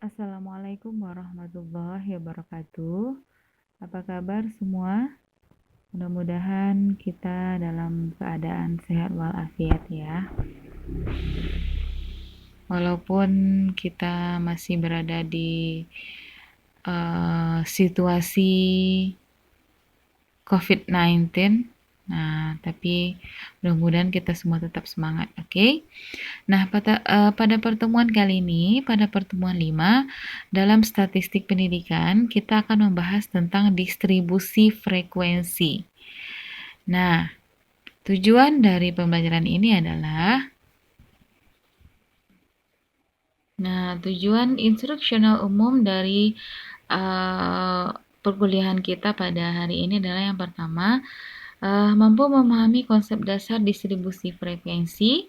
Assalamualaikum warahmatullahi wabarakatuh. Apa kabar semua? Mudah-mudahan kita dalam keadaan sehat walafiat ya. Walaupun kita masih berada di situasi COVID-19, nah tapi mudah-mudahan kita semua tetap semangat, oke? Nah, pada pertemuan kali ini, pada pertemuan 5, dalam statistik pendidikan, kita akan membahas tentang distribusi frekuensi. Nah, tujuan dari pembelajaran ini adalah tujuan instruksional umum dari perkuliahan kita pada hari ini adalah yang pertama, mampu memahami konsep dasar distribusi frekuensi,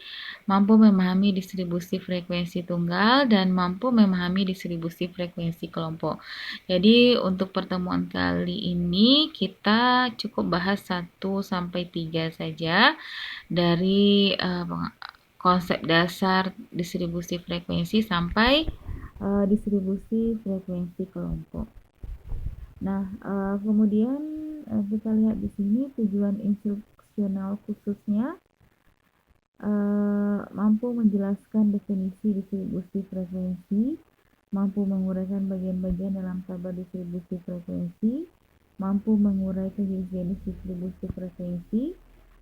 mampu memahami distribusi frekuensi tunggal, dan mampu memahami distribusi frekuensi kelompok. Jadi untuk pertemuan kali ini kita cukup bahas 1-3 saja dari konsep dasar distribusi frekuensi sampai distribusi frekuensi kelompok. Nah, kemudian kita lihat di sini tujuan instruksional khususnya mampu menjelaskan definisi distribusi frekuensi, mampu menguraikan bagian-bagian dalam tabel distribusi frekuensi, mampu mengurai jenis distribusi frekuensi,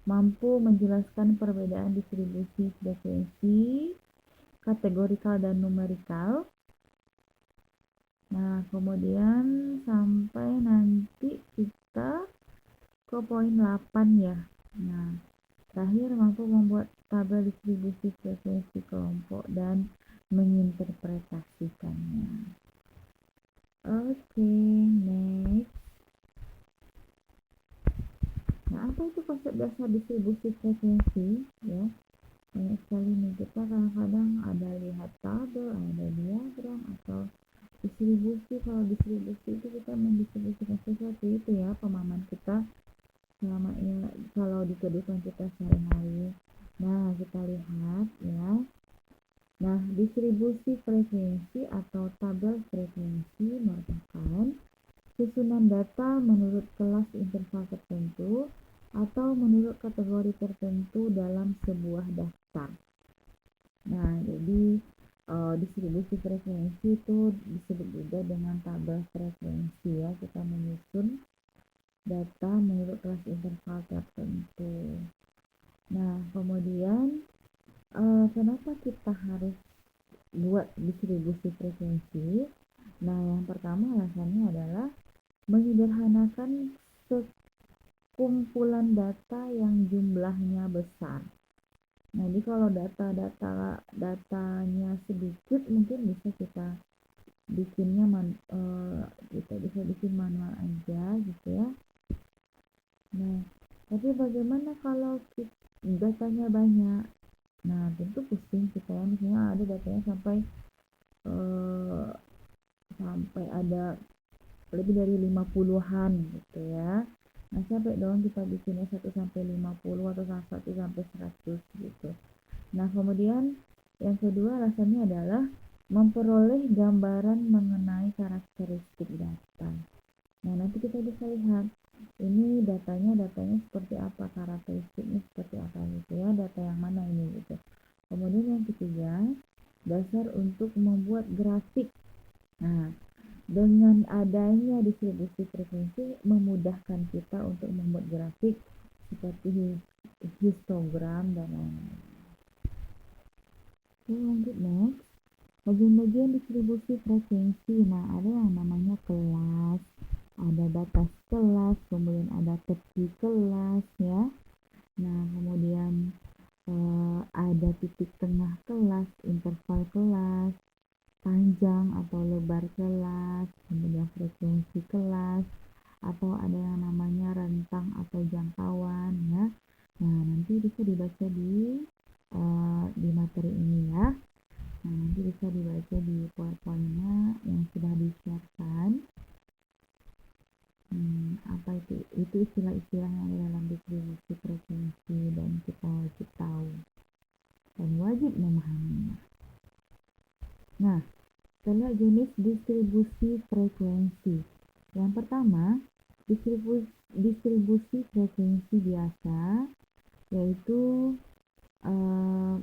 mampu menjelaskan perbedaan distribusi frekuensi, kategorikal dan numerikal. Nah, kemudian sampai nanti kita ke poin 8 ya. Nah, terakhir mampu membuat tabel distribusi frekuensi kelompok dan menginterpretasikannya. Oke, next. Nah, apa itu konsep dasar distribusi frekuensi? Ya, banyak sekali nih, kita kadang-kadang ada lihat tabel, ada diagram, atau distribusi. Kalau distribusi itu kita mendistribusikan sesuatu, itu ya pemahaman kita selama ini kalau di kehidupan kita sehari-hari. Nah, kita lihat ya. Nah, distribusi frekuensi atau tabel frekuensi merupakan susunan data menurut kelas interval tertentu atau menurut kategori tertentu dalam sebuah daftar. Nah, jadi distribusi frekuensi itu disebut juga dengan tabel frekuensi ya. Kita menyusun data menurut kelas interval tertentu. Nah, kemudian kenapa kita harus buat distribusi frekuensi? Nah, yang pertama alasannya adalah menyederhanakan sekumpulan data yang jumlahnya besar. Nah, jadi kalau datanya sedikit mungkin bisa kita bikinnya kita bisa bikin manual aja gitu ya. Nah, tapi bagaimana kalau datanya banyak? Nah, tentu pusing kita ya. Misalnya ada datanya sampai ada lebih dari 50-an gitu ya. Nah, sampai dong kita bikinnya 1-50 atau 1-100 gitu. Nah, kemudian yang kedua alasannya adalah memperoleh gambaran mengenai karakteristik data. Nah, nanti kita bisa lihat ini datanya seperti apa, karakteristiknya seperti apa gitu ya, data yang mana ini gitu. Kemudian yang ketiga, dasar untuk membuat grafik. Nah, dengan adanya distribusi frekuensi memudahkan kita untuk membuat grafik seperti histogram dan lain-lain. Oke, lanjut next. Bagian-bagian distribusi frekuensi. Nah, ada yang namanya kelas, ada batas kelas, kemudian ada tepi kelas ya. Nah, kemudian ada titik tengah kelas, interval kelas, panjang atau lebar kelas, kemudian frekuensi kelas, atau ada yang namanya rentang atau jangkauan ya. Nah, nanti bisa dibaca di materi ini ya. Nah, nanti bisa dibaca di powerpointnya yang sudah disiapkan. Apa itu istilah-istilah yang ada dalam distribusi frekuensi dan kita wajib tahu dan wajib memahaminya. Nah, Kita lihat jenis distribusi frekuensi. Yang pertama, distribusi frekuensi biasa, yaitu eh,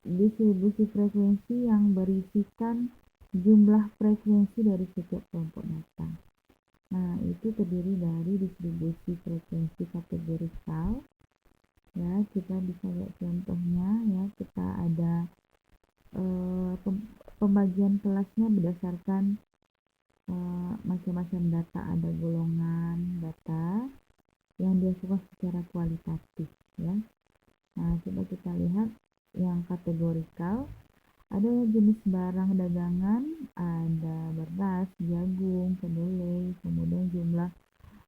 distribusi frekuensi yang berisikan jumlah frekuensi dari setiap kelompok data. Nah, itu terdiri dari distribusi frekuensi kategorikal. Ya, kita bisa lihat contohnya ya, kita ada pembagian kelasnya berdasarkan macam-macam data, ada golongan data yang dilakukan secara kualitatif ya. Nah, coba kita lihat yang kategorikal. Ada jenis barang dagangan, ada beras, jagung, kedelai, kemudian jumlah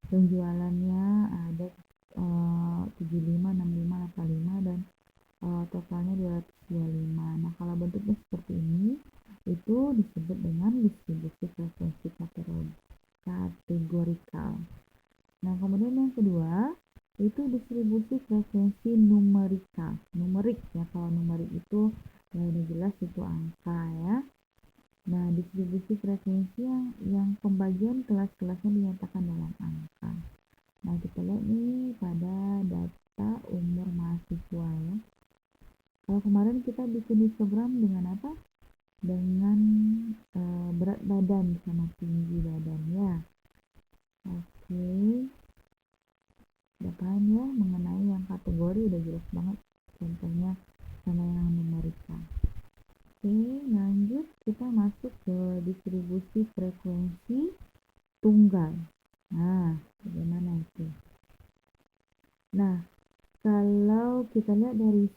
penjualannya ada 75, 65, 85 dan totalnya 225. Nah, kalau bentuknya seperti ini itu disebut dengan distribusi frekuensi kategorikal. Nah, kemudian yang kedua itu distribusi frekuensi numerikal. Numerik ya, kalau numerik itu ya udah jelas itu angka ya. Nah, distribusi frekuensi yang pembagian kelas-kelasnya dinyatakan dalam angka. Nah, kita lihat nih pada data umur mahasiswa ya. Kalau kemarin kita bikin histogram dengan apa? Dengan berat badan sama tinggi badan ya. Oke. Udah paham ya mengenai yang kategori, udah jelas banget contohnya sama yang numerikal. Oke, lanjut kita masuk ke distribusi frekuensi tunggal. Nah, bagaimana itu? Nah, kalau kita lihat dari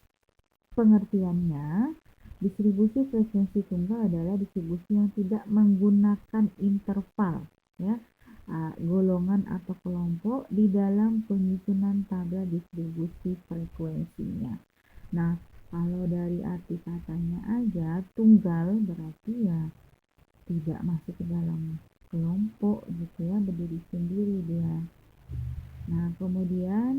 pengertiannya, distribusi frekuensi tunggal adalah distribusi yang tidak menggunakan interval, ya, golongan atau kelompok di dalam penyusunan tabel distribusi frekuensinya. Nah, kalau dari arti katanya aja, tunggal berarti ya tidak masuk ke dalam kelompok gitu ya, berdiri sendiri dia. Nah, kemudian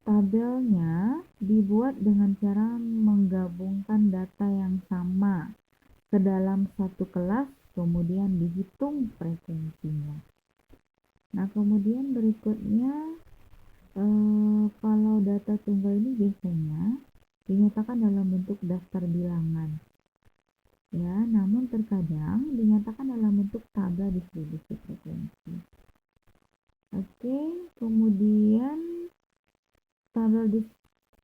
tabelnya dibuat dengan cara menggabungkan data yang sama ke dalam satu kelas, kemudian dihitung frekuensinya. Nah, kemudian berikutnya kalau data tunggal ini biasanya dinyatakan dalam bentuk daftar bilangan. Ya, namun terkadang dinyatakan dalam bentuk tabel distribusi frekuensi. Oke, kemudian tabel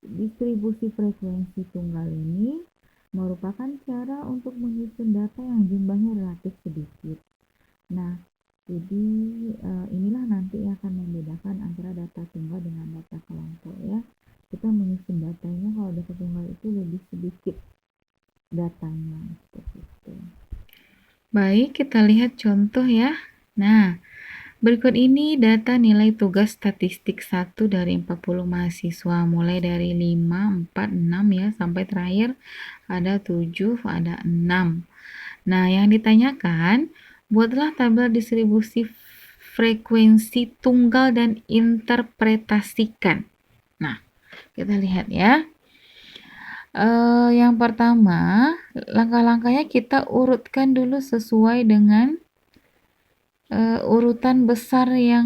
distribusi frekuensi tunggal ini merupakan cara untuk menyusun data yang jumlahnya relatif sedikit. Nah, jadi inilah nanti yang akan membedakan antara data tunggal dengan data kelompok ya. Kita menyusun datanya, kalau data tunggal itu lebih sedikit datanya seperti itu. Baik, kita lihat contoh ya. Nah, berikut ini data nilai tugas statistik 1 dari 40 mahasiswa, mulai dari 5, 4, 6 ya, sampai terakhir ada 7, ada 6. Nah, yang ditanyakan, buatlah tabel distribusi frekuensi tunggal dan interpretasikan. Nah, kita lihat ya. Yang pertama, langkah-langkahnya kita urutkan dulu sesuai dengan urutan besarnya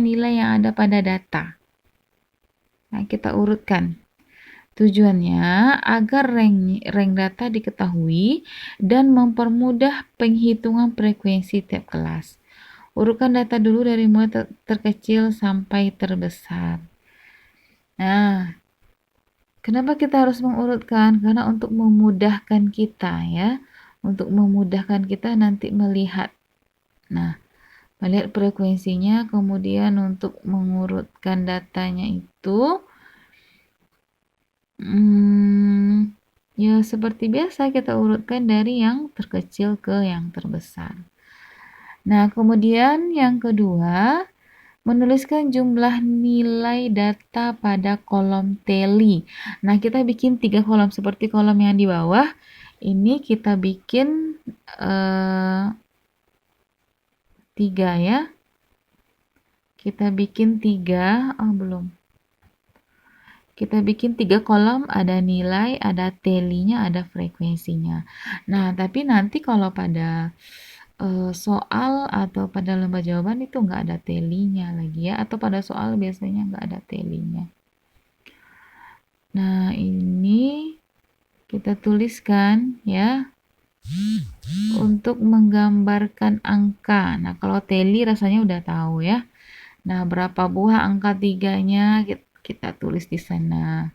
nilai yang ada pada data. Nah, kita urutkan. Tujuannya agar rank data diketahui dan mempermudah penghitungan frekuensi tiap kelas. Urutkan data dulu dari mulai terkecil sampai terbesar. Nah, kenapa kita harus mengurutkan? Karena untuk memudahkan kita ya, untuk memudahkan kita nanti melihat. Nah, melihat frekuensinya, kemudian untuk mengurutkan datanya itu ya seperti biasa kita urutkan dari yang terkecil ke yang terbesar. Nah, kemudian yang kedua, menuliskan jumlah nilai data pada kolom tally. Nah, kita bikin 3 kolom seperti kolom yang di bawah. Ini kita bikin 3 ya. Kita bikin 3, belum. kita bikin 3 kolom, ada nilai, ada telinya, ada frekuensinya. Nah, tapi nanti kalau pada soal atau pada lomba jawaban itu nggak ada telinya lagi ya, atau pada soal biasanya nggak ada telinya. Nah, ini kita tuliskan ya untuk menggambarkan angka. Nah, kalau teli rasanya udah tahu ya. Nah, berapa buah angka 3-nya kita tulis di sana.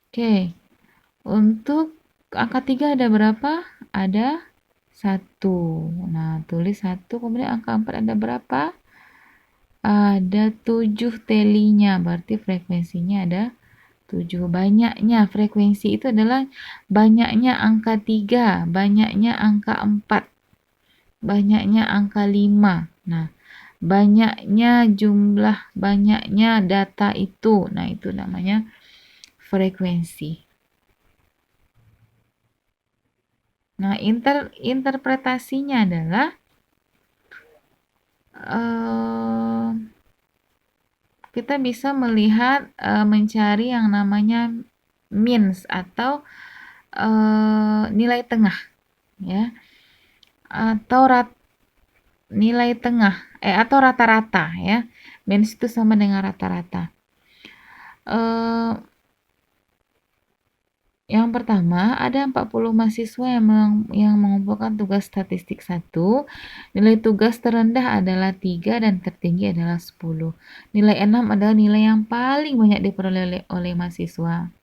Oke, untuk angka 3 ada berapa? Ada 1. Nah, tulis 1, kemudian angka 4 ada berapa? Ada 7 telinya, berarti frekuensinya ada 7. Banyaknya frekuensi itu adalah banyaknya angka 3, banyaknya angka 4, banyaknya angka 5. Nah, banyaknya data itu. Nah, itu namanya frekuensi. Nah, interpretasinya adalah kita bisa melihat mencari yang namanya means atau nilai tengah ya, atau nilai tengah atau rata-rata ya. Means itu sama dengan rata-rata. Yang pertama, ada 40 mahasiswa yang mengumpulkan tugas statistik 1. Nilai tugas terendah adalah 3 dan tertinggi adalah 10. Nilai 6 adalah nilai yang paling banyak diperoleh oleh mahasiswa,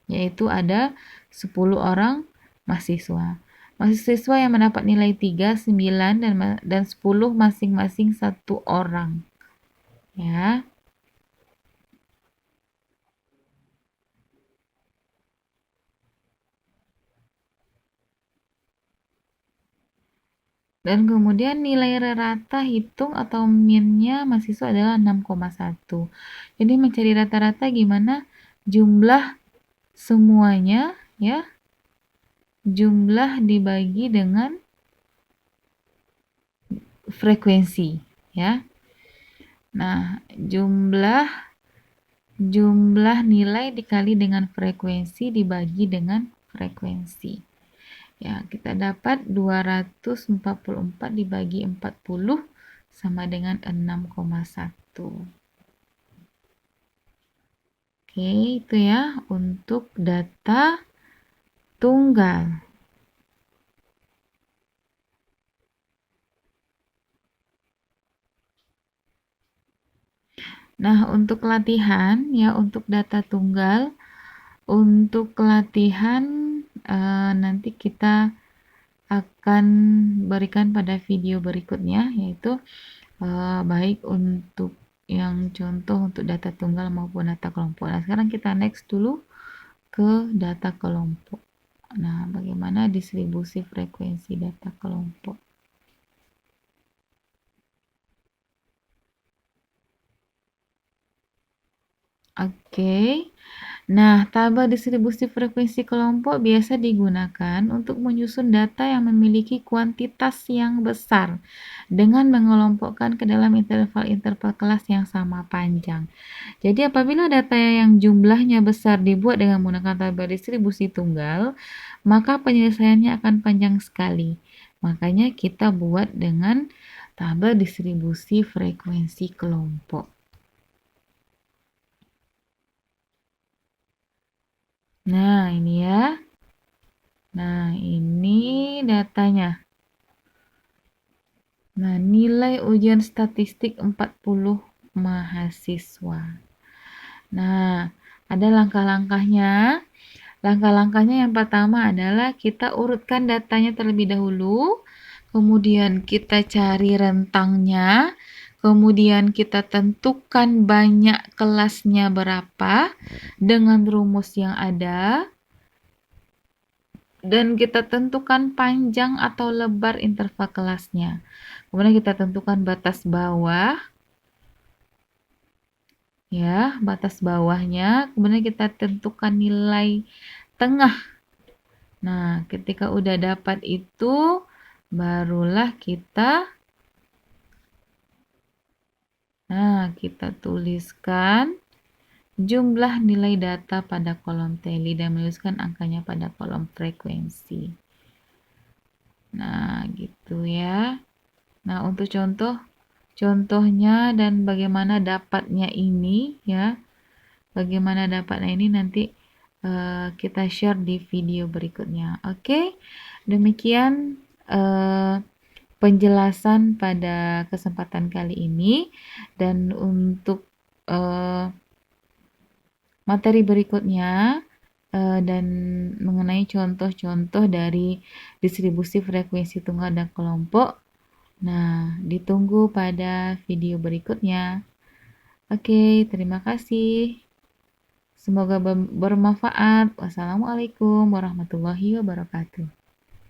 yaitu ada 10 orang mahasiswa. Mahasiswa yang mendapat nilai 3, 9, dan 10 masing-masing 1 orang. Ya. Dan kemudian nilai rata hitung atau min-nya mahasiswa adalah 6,1. Jadi mencari rata-rata gimana? Jumlah semuanya ya. Jumlah dibagi dengan frekuensi ya. Nah, jumlah nilai dikali dengan frekuensi dibagi dengan frekuensi. Ya, kita dapat 244 dibagi 40 sama dengan 6,1. Oke, itu ya untuk data tunggal. Nah, untuk latihan ya, untuk data tunggal, untuk latihan nanti kita akan berikan pada video berikutnya, yaitu baik untuk yang contoh untuk data tunggal maupun data kelompok. Nah, sekarang kita next dulu ke data kelompok. Nah, bagaimana distribusi frekuensi data kelompok? Oke. Nah, tabel distribusi frekuensi kelompok biasa digunakan untuk menyusun data yang memiliki kuantitas yang besar dengan mengelompokkan ke dalam interval-interval kelas yang sama panjang. Jadi apabila data yang jumlahnya besar dibuat dengan menggunakan tabel distribusi tunggal, maka penyelesaiannya akan panjang sekali. Makanya kita buat dengan tabel distribusi frekuensi kelompok. Nah, ini ya. Nah, ini datanya. Nah, nilai ujian statistik 40 mahasiswa. Nah, ada langkah-langkahnya. Langkah-langkahnya yang pertama adalah kita urutkan datanya terlebih dahulu. Kemudian kita cari rentangnya. Kemudian kita tentukan banyak kelasnya berapa dengan rumus yang ada. Dan kita tentukan panjang atau lebar interval kelasnya. Kemudian kita tentukan batas bawah. Ya, batas bawahnya. Kemudian kita tentukan nilai tengah. Nah, ketika udah dapat itu, barulah kita Nah, kita tuliskan jumlah nilai data pada kolom tally dan menuliskan angkanya pada kolom frekuensi. Nah, gitu ya. Nah, untuk contohnya dan bagaimana dapatnya ini ya. Bagaimana dapatnya ini nanti kita share di video berikutnya. Oke. Demikian penjelasan pada kesempatan kali ini, dan untuk materi berikutnya dan mengenai contoh-contoh dari distribusi frekuensi tunggal dan kelompok. Nah, ditunggu pada video berikutnya. Oke, terima kasih. Semoga bermanfaat. Wassalamualaikum warahmatullahi wabarakatuh.